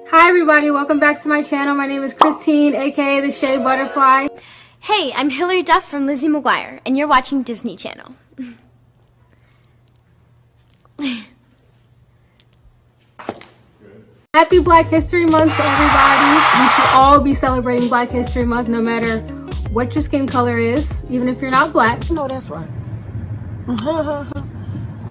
Hi everybody, welcome back to my channel. My name is Christine, aka the Shea Butterfly. Hey, I'm Hilary Duff from Lizzie McGuire, and you're watching Disney Channel. Happy Black History Month to everybody. We should all be celebrating Black History Month no matter what your skin color is, even if you're not black. I know that's right.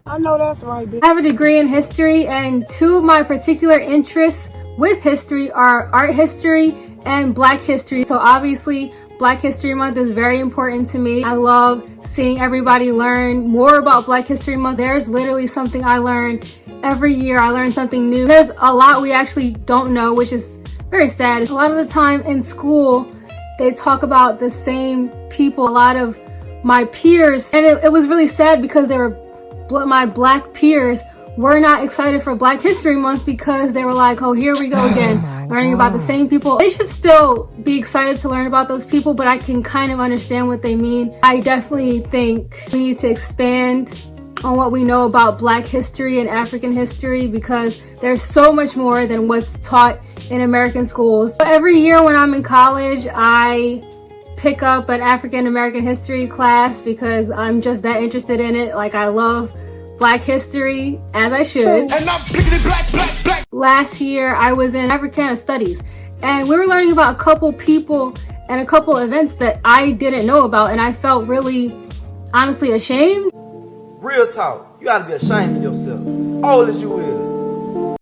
I know that's right, bitch. I have a degree in history, and two of my particular interests with history are art history and Black history. So obviously Black History Month is very important to me. I love seeing everybody learn more about Black History Month. There's literally something I learn every year. I learn something new. There's a lot we actually don't know, which is very sad. A lot of the time in school they talk about the same people. A lot of my peers, and it was really sad because my black peers were not excited for Black History Month because they were like, oh, here we go again, learning about the same people. They should still be excited to learn about those people, but I can kind of understand what they mean. I definitely think we need to expand on what we know about Black history and African history because there's so much more than what's taught in American schools. So every year when I'm in college, I pick up an African American history class because I'm just that interested in it. Like, I love Black history, as I should. And I'm black. Last year I was in Africana Studies and we were learning about a couple people and a couple events that I didn't know about, and I felt really honestly ashamed. Real talk, you gotta be ashamed of yourself, old as you is.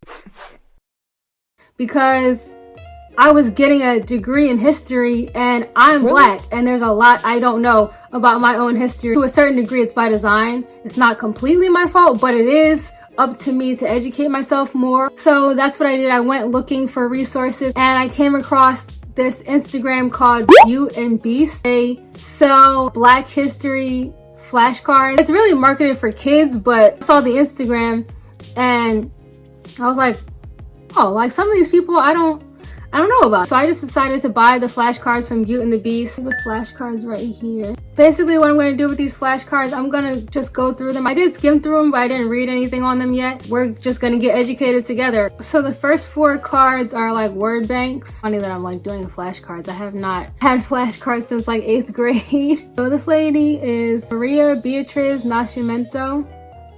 Because I was getting a degree in history and I'm black, and there's a lot I don't know about my own history. To a certain degree, it's by design. It's not completely my fault, but it is up to me to educate myself more. So that's what I did. I went looking for resources and I came across this Instagram called Beaut&Beast. They sell Black history flashcards. It's really marketed for kids, but I saw the Instagram and I was like, oh, like some of these people I don't know about. So I just decided to buy the flashcards from Beaut&Beast. There's the flashcards right here. Basically what I'm going to do with these flashcards, I'm going to just go through them. I did skim through them, but I didn't read anything on them yet. We're just going to get educated together. So the first 4 cards are like word banks. Funny that I'm like doing flashcards. I have not had flashcards since like 8th grade. So this lady is Maria Beatriz Nashimento.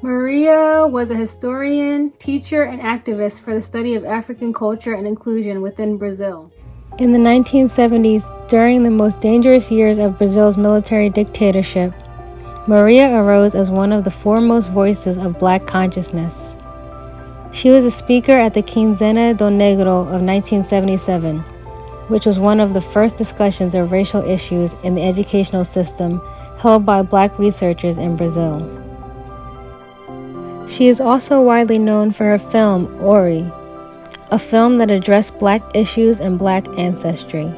Maria was a historian, teacher, and activist for the study of African culture and inclusion within Brazil. In the 1970s, during the most dangerous years of Brazil's military dictatorship, Maria arose as one of the foremost voices of Black consciousness. She was a speaker at the Quinzena do Negro of 1977, which was one of the first discussions of racial issues in the educational system held by Black researchers in Brazil. She is also widely known for her film, Ori, a film that addressed Black issues and Black ancestry.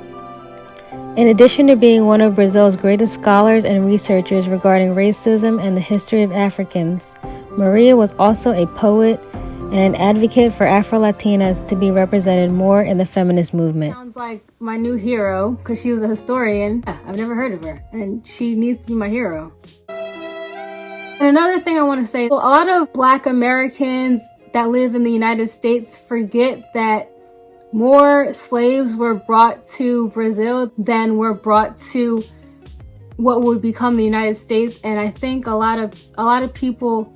In addition to being one of Brazil's greatest scholars and researchers regarding racism and the history of Africans, Maria was also a poet and an advocate for Afro-Latinas to be represented more in the feminist movement. Sounds like my new hero, because she was a historian. I've never heard of her, and she needs to be my hero. And another thing I want to say, a lot of Black Americans that live in the United States forget that more slaves were brought to Brazil than were brought to what would become the United States. And I think a lot of people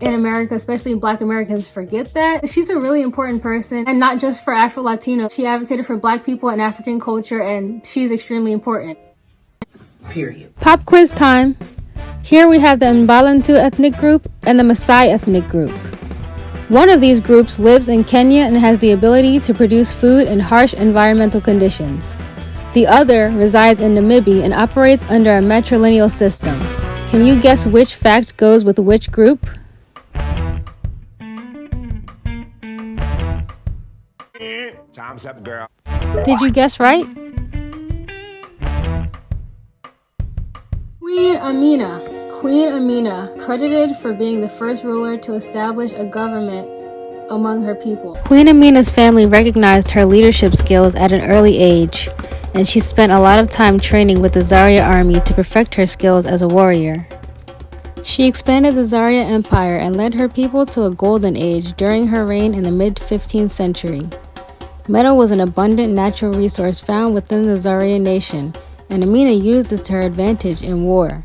in America, especially Black Americans, forget that. She's a really important person, and not just for Afro-Latino. She advocated for Black people and African culture, and she's extremely important. Period. Pop quiz time. Here we have the Mbalantu ethnic group and the Maasai ethnic group. One of these groups lives in Kenya and has the ability to produce food in harsh environmental conditions. The other resides in Namibia and operates under a matrilineal system. Can you guess which fact goes with which group? Time's up, girl. Did you guess right? Queen Amina, credited for being the first ruler to establish a government among her people. Queen Amina's family recognized her leadership skills at an early age, and she spent a lot of time training with the Zaria army to perfect her skills as a warrior. She expanded the Zaria Empire and led her people to a golden age during her reign in the mid-15th century. Metal was an abundant natural resource found within the Zaria nation, and Amina used this to her advantage in war.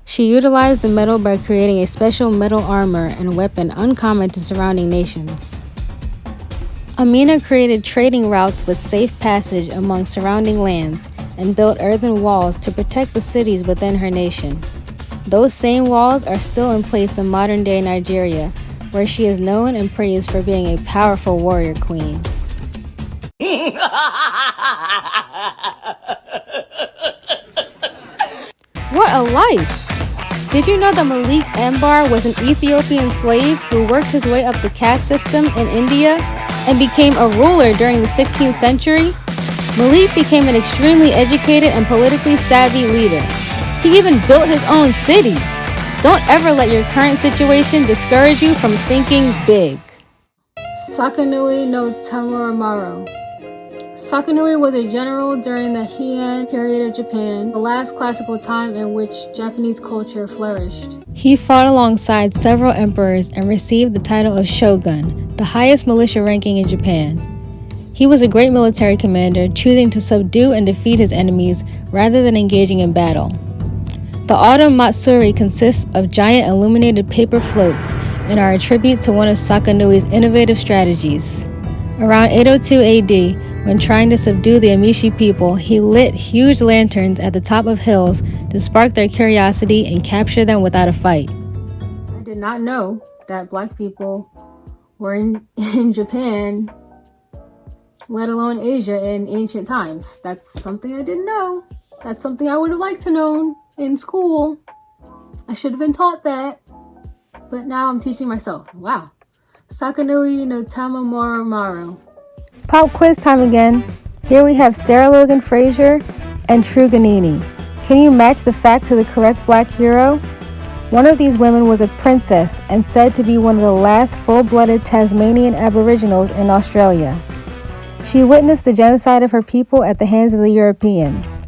She utilized the metal by creating a special metal armor and weapon uncommon to surrounding nations. Amina created trading routes with safe passage among surrounding lands and built earthen walls to protect the cities within her nation. Those same walls are still in place in modern-day Nigeria, where she is known and praised for being a powerful warrior queen. What a life! Did you know that Malik Ambar was an Ethiopian slave who worked his way up the caste system in India and became a ruler during the 16th century? Malik became an extremely educated and politically savvy leader. He even built his own city. Don't ever let your current situation discourage you from thinking big. Sakanoue no Tamuramaru. Sakanoue was a general during the Heian period of Japan, the last classical time in which Japanese culture flourished. He fought alongside several emperors and received the title of shogun, the highest militia ranking in Japan. He was a great military commander, choosing to subdue and defeat his enemies rather than engaging in battle. The autumn matsuri consists of giant illuminated paper floats and are a tribute to one of Sakanoue's innovative strategies. Around 802 AD, when trying to subdue the Amishi people, he lit huge lanterns at the top of hills to spark their curiosity and capture them without a fight. I did not know that black people were in Japan, let alone Asia, in ancient times. That's something I didn't know. That's something I would have liked to know in school. I should have been taught that, but now I'm teaching myself. Wow. Sakanoue no Tamuramaru. Pop quiz time again. Here we have Sarah Logan Fraser and Truganini. Can you match the fact to the correct black hero? One of these women was a princess and said to be one of the last full-blooded Tasmanian Aboriginals in Australia. She witnessed the genocide of her people at the hands of the Europeans.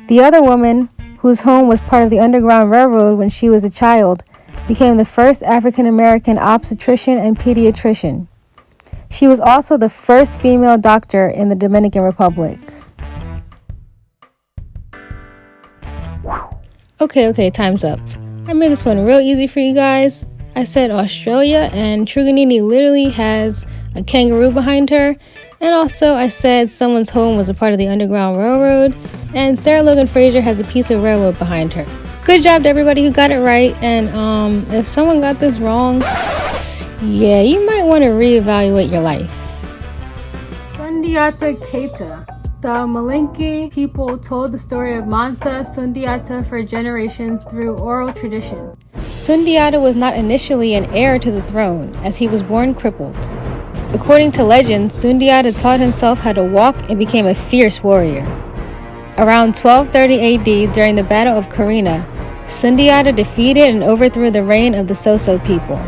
The other woman, whose home was part of the Underground Railroad when she was a child, became the first African-American obstetrician and pediatrician. She was also the first female doctor in the Dominican Republic. Okay, time's up. I made this one real easy for you guys. I said Australia, and Truganini literally has a kangaroo behind her. And also, I said someone's home was a part of the Underground Railroad, and Sarah Logan Fraser has a piece of railroad behind her. Good job to everybody who got it right, and if someone got this wrong, yeah, you might want to reevaluate your life. Sundiata Keita. The Malinke people told the story of Mansa Sundiata for generations through oral tradition. Sundiata was not initially an heir to the throne, as he was born crippled. According to legend, Sundiata taught himself how to walk and became a fierce warrior. Around 1230 AD, during the Battle of Karina, Sundiata defeated and overthrew the reign of the Soso people.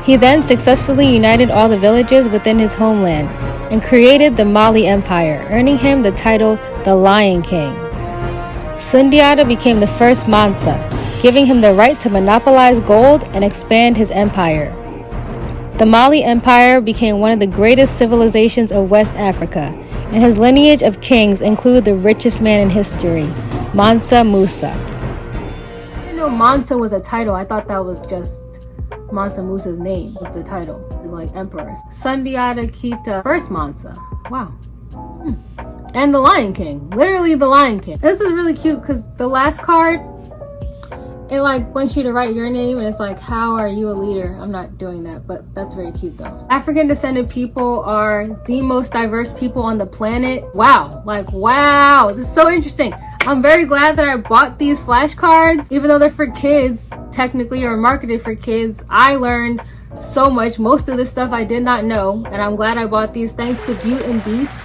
He then successfully united all the villages within his homeland and created the Mali Empire, earning him the title the Lion King. Sundiata became the first Mansa, giving him the right to monopolize gold and expand his empire. The Mali Empire became one of the greatest civilizations of West Africa, and his lineage of kings include the richest man in history, Mansa Musa. I didn't know Mansa was a title. I thought that was just Mansa Musa's name. It's a title, like emperors. Sundiata Keita, first Mansa. Wow. And the Lion King. Literally the Lion King. This is really cute because the last card, it like wants you to write your name and it's like, how are you a leader? I'm not doing that, but that's very cute though. African descended people are the most diverse people on the planet. Wow. Like, wow. This is so interesting. I'm very glad that I bought these flashcards, even though they're for kids, technically, or marketed for kids. I learned so much. Most of this stuff I did not know, and I'm glad I bought these. Thanks to Beaut&Beast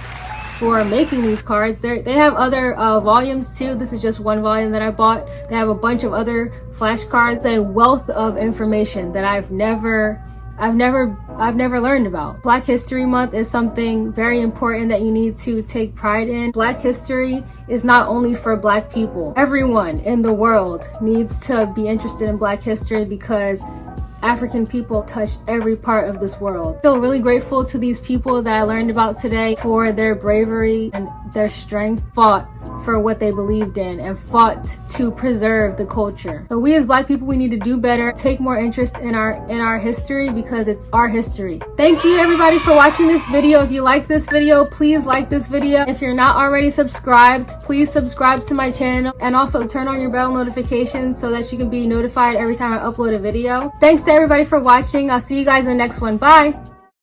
for making these cards. They have other volumes too. This is just one volume that I bought. They have a bunch of other flashcards, a wealth of information that I've never learned about. Black History Month is something very important that you need to take pride in. Black history is not only for Black people. Everyone in the world needs to be interested in Black history because African people touched every part of this world. I feel really grateful to these people that I learned about today for their bravery and their strength, fought for what they believed in and fought to preserve the culture. So we as Black people, we need to do better, take more interest in our history, because it's our history. Thank you everybody for watching this video. If you like this video, please like this video. If you're not already subscribed, please subscribe to my channel, and also turn on your bell notifications so that you can be notified every time I upload a video. Thanks to everybody for watching. I'll see you guys in the next one. Bye.